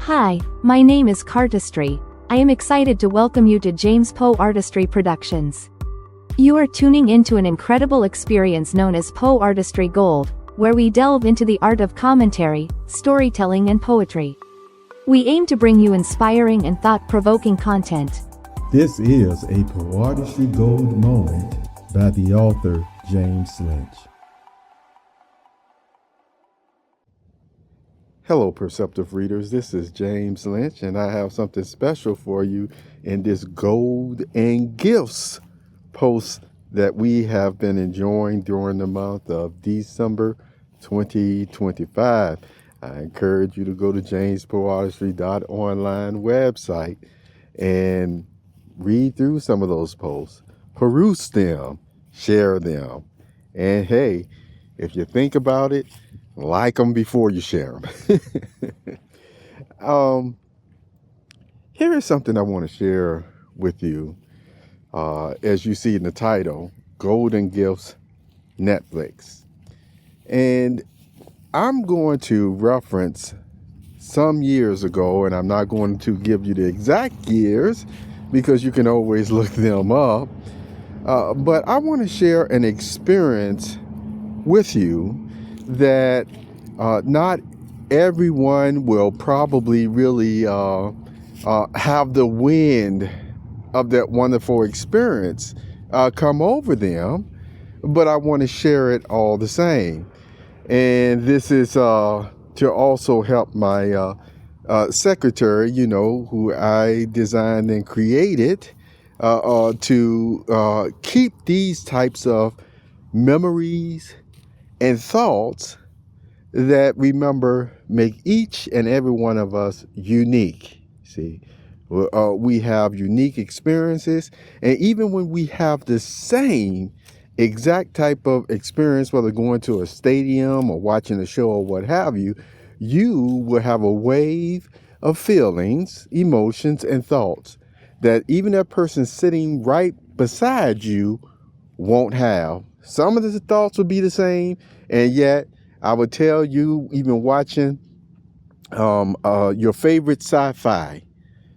Hi, my name is Poeartistry. I am excited to welcome you to James Poeartistry Productions. You are tuning into an incredible experience known as Poeartistry Gold, where we delve into the art of commentary, storytelling and poetry. We aim to bring you inspiring and thought-provoking content. This is a Poeartistry Gold moment by the author James Lynch. Hello, perceptive readers. This is James Lynch, and I have something special for you in this Gold and Gifts post that we have been enjoying during the month of December 2025. I encourage you to go to jamespoeartistry.online website and read through some of those posts, peruse them, share them, and hey, if you think about it, like them before you share them. Here is something I want to share with you. As you see in the title, Golden Gifts, Netflix. And I'm going to reference some years ago, and I'm not going to give you the exact years because you can always look them up. But I want to share an experience with you that not everyone will probably really have the wind of that wonderful experience come over them, but I want to share it all the same. And this is to also help my secretary, who I designed and created to keep these types of memories and thoughts that, remember, make each and every one of us unique. See, we have unique experiences, and even when we have the same exact type of experience, whether going to a stadium or watching a show or what have you, you will have a wave of feelings, emotions, and thoughts that even that person sitting right beside you won't have. Some of the thoughts will be the same, and yet I would tell you, even watching your favorite sci-fi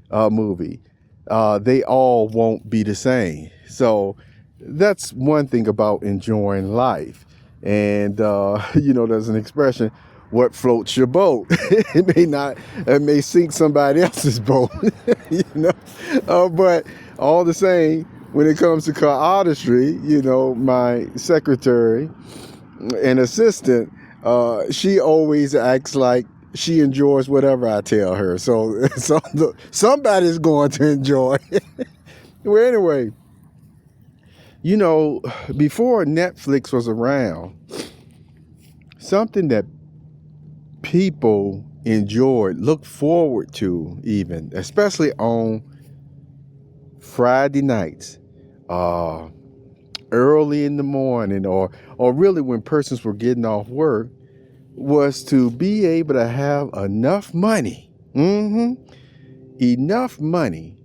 movie, they all won't be the same. So that's one thing about enjoying life. And, there's an expression, what floats your boat? It may sink somebody else's boat, but all the same, when it comes to artistry, my secretary and assistant, she always acts like she enjoys whatever I tell her. So somebody's going to enjoy. Well, anyway, before Netflix was around, something that people enjoyed, looked forward to even, especially on Friday nights, early in the morning, or really when persons were getting off work, was to be able to have enough money, enough money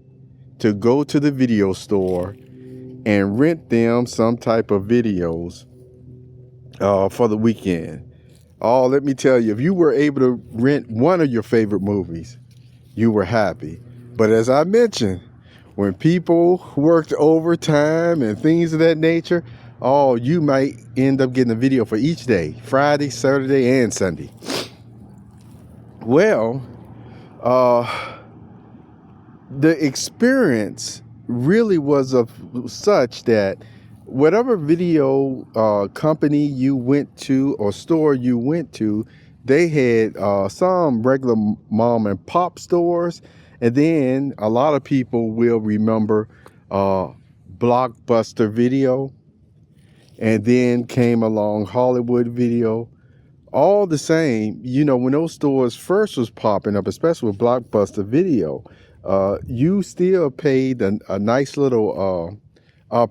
to go to the video store and rent them some type of videos for the weekend. Oh, let me tell you, if you were able to rent one of your favorite movies, you were happy. But as I mentioned, when people worked overtime and things of that nature, you might end up getting a video for each day, Friday, Saturday, and Sunday. Well, the experience really was of such that whatever video company you went to or store you went to, they had some regular mom and pop stores. And then a lot of people will remember Blockbuster Video. And then came along Hollywood Video. All the same, when those stores first was popping up, especially with Blockbuster Video, you still paid a nice little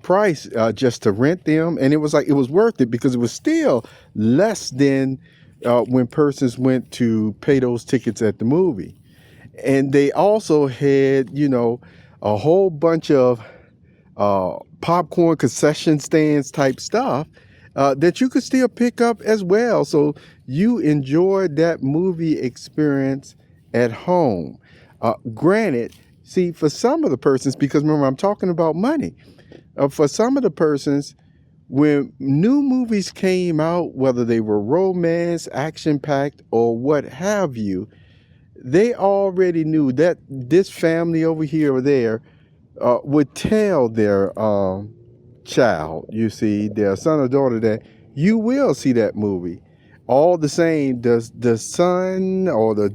price just to rent them. And it was worth it because it was still less than when persons went to pay those tickets at the movie. And they also had, a whole bunch of popcorn concession stands type stuff that you could still pick up as well. So you enjoyed that movie experience at home. Granted, see, for some of the persons, because remember, I'm talking about money. For some of the persons, when new movies came out, whether they were romance, action-packed, or what have you, they already knew that this family over here or there would tell their child, you see, their son or daughter, that you will see that movie. All the same, does the son or the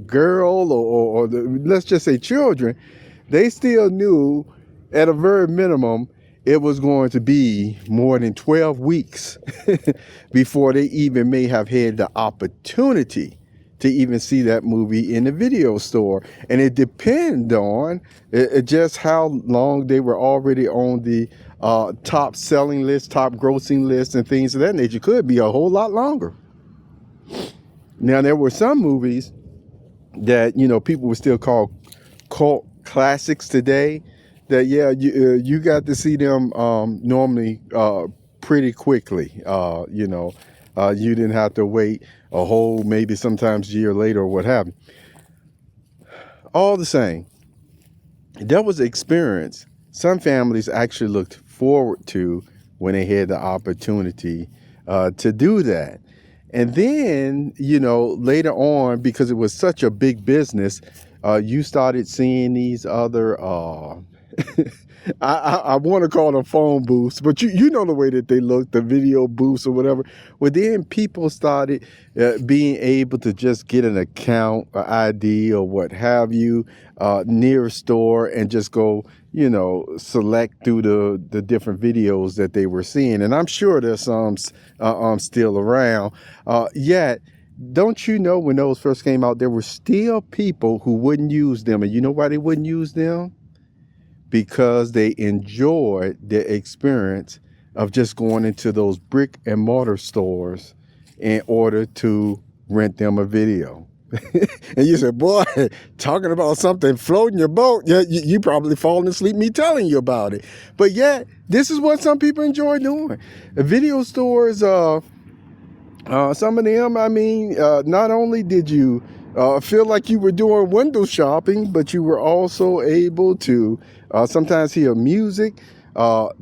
girl or the, let's just say children, they still knew at a very minimum it was going to be more than 12 weeks before they even may have had the opportunity to even see that movie in the video store. And it depended on just how long they were already on the top selling list, top grossing list, and things of that nature. Could be a whole lot longer. Now, there were some movies that, you know, people would still call cult classics today, that, yeah, you got to see them normally pretty quickly. You didn't have to wait a whole, maybe sometimes year later or what have you. All the same, that was an experience some families actually looked forward to when they had the opportunity to do that. And then, you know, later on, because it was such a big business, you started seeing these other I want to call them phone booths, but you know the way that they look, the video booths or whatever. Well, then people started being able to just get an account, an ID or what have you, near a store and just go, you know, select through the different videos that they were seeing. And I'm sure there's some still around. Yet, don't you know, when those first came out, there were still people who wouldn't use them. And you know why they wouldn't use them? Because they enjoyed the experience of just going into those brick and mortar stores in order to rent them a video. And you said, boy, talking about something floating your boat, you probably falling asleep me telling you about it. But yet, this is what some people enjoy doing. Video stores, some of them, I mean, not only did you feel like you were doing window shopping, but you were also able to sometimes hear music,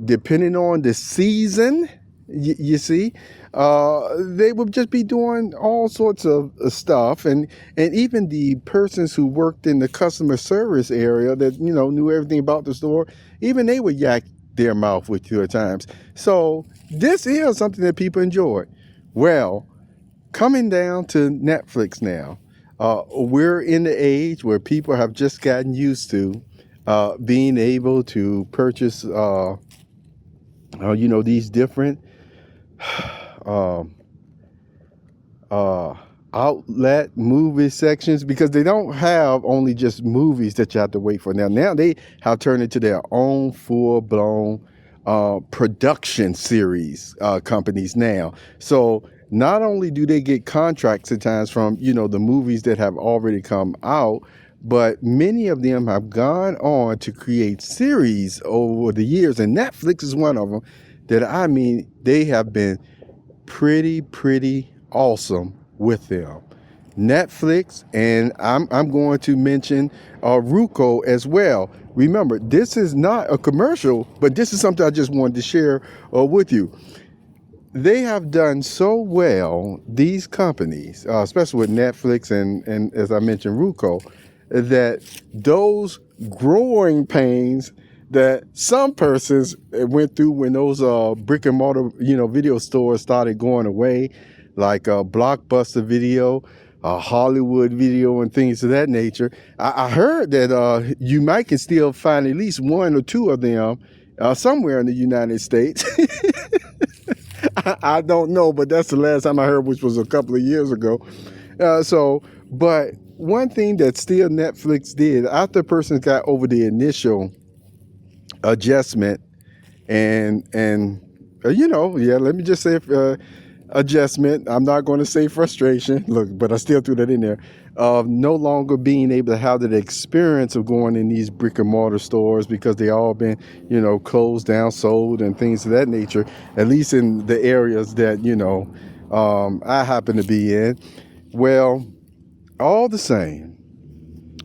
depending on the season, you see. They would just be doing all sorts of stuff. And even the persons who worked in the customer service area that, you know, knew everything about the store, even they would yak their mouth with you at times. So this is something that people enjoy. Well, coming down to Netflix now, we're in the age where people have just gotten used to being able to purchase, these different outlet movie sections, because they don't have only just movies that you have to wait for. Now they have turned into their own full-blown production series companies now. So not only do they get contracts at times from, you know, the movies that have already come out, but many of them have gone on to create series over the years. And Netflix is one of them that, I mean, they have been pretty awesome with them. Netflix, and I'm going to mention Ruko as well. Remember, this is not a commercial, but this is something I just wanted to share with you. They have done so well, these companies, especially with Netflix and as I mentioned, Ruko, that those growing pains that some persons went through when those brick and mortar, video stores started going away, like Blockbuster Video, Hollywood Video, and things of that nature. I heard that you might can still find at least one or two of them somewhere in the United States. I don't know, but that's the last time I heard, which was a couple of years ago. But one thing that still Netflix did, after a person got over the initial adjustment and let me just say adjustment. I'm not going to say frustration. Look, but I still threw that in there. Of no longer being able to have that experience of going in these brick and mortar stores, because they all been, closed down, sold, and things of that nature, at least in the areas that, I happen to be in. Well, all the same,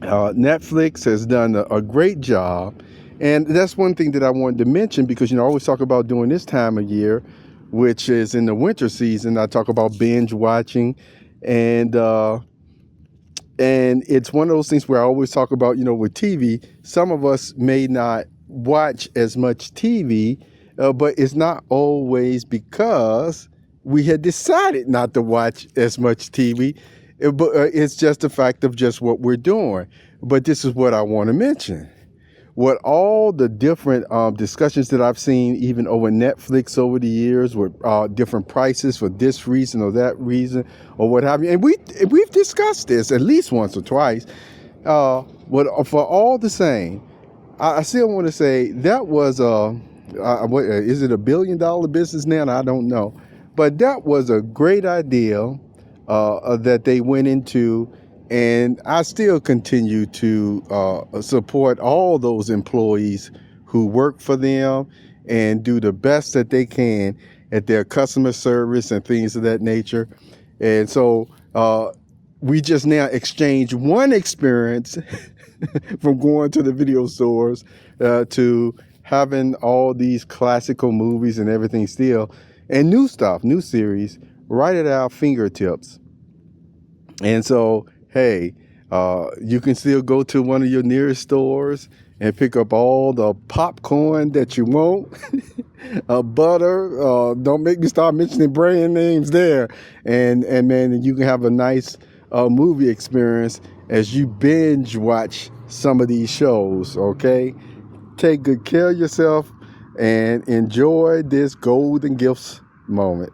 Netflix has done a great job. And that's one thing that I wanted to mention because, I always talk about during this time of year, which is in the winter season, I talk about binge watching. And it's one of those things where I always talk about, with TV, some of us may not watch as much TV, but it's not always because we had decided not to watch as much TV, but it's just the fact of just what we're doing. But this is what I want to mention. What all the different discussions that I've seen, even over Netflix over the years, with different prices for this reason or that reason or what have you, and we've discussed this at least once or twice. But for all the same, I still want to say that was is it $1 billion business now? I don't know, but that was a great idea that they went into. And I still continue to support all those employees who work for them and do the best that they can at their customer service and things of that nature. And so we just now exchanged one experience from going to the video stores to having all these classical movies and everything still, and new stuff, new series, right at our fingertips. And so, hey, you can still go to one of your nearest stores and pick up all the popcorn that you want, butter. Don't make me start mentioning brand names there. And man, you can have a nice movie experience as you binge watch some of these shows, okay? Take good care of yourself and enjoy this golden gifts moment.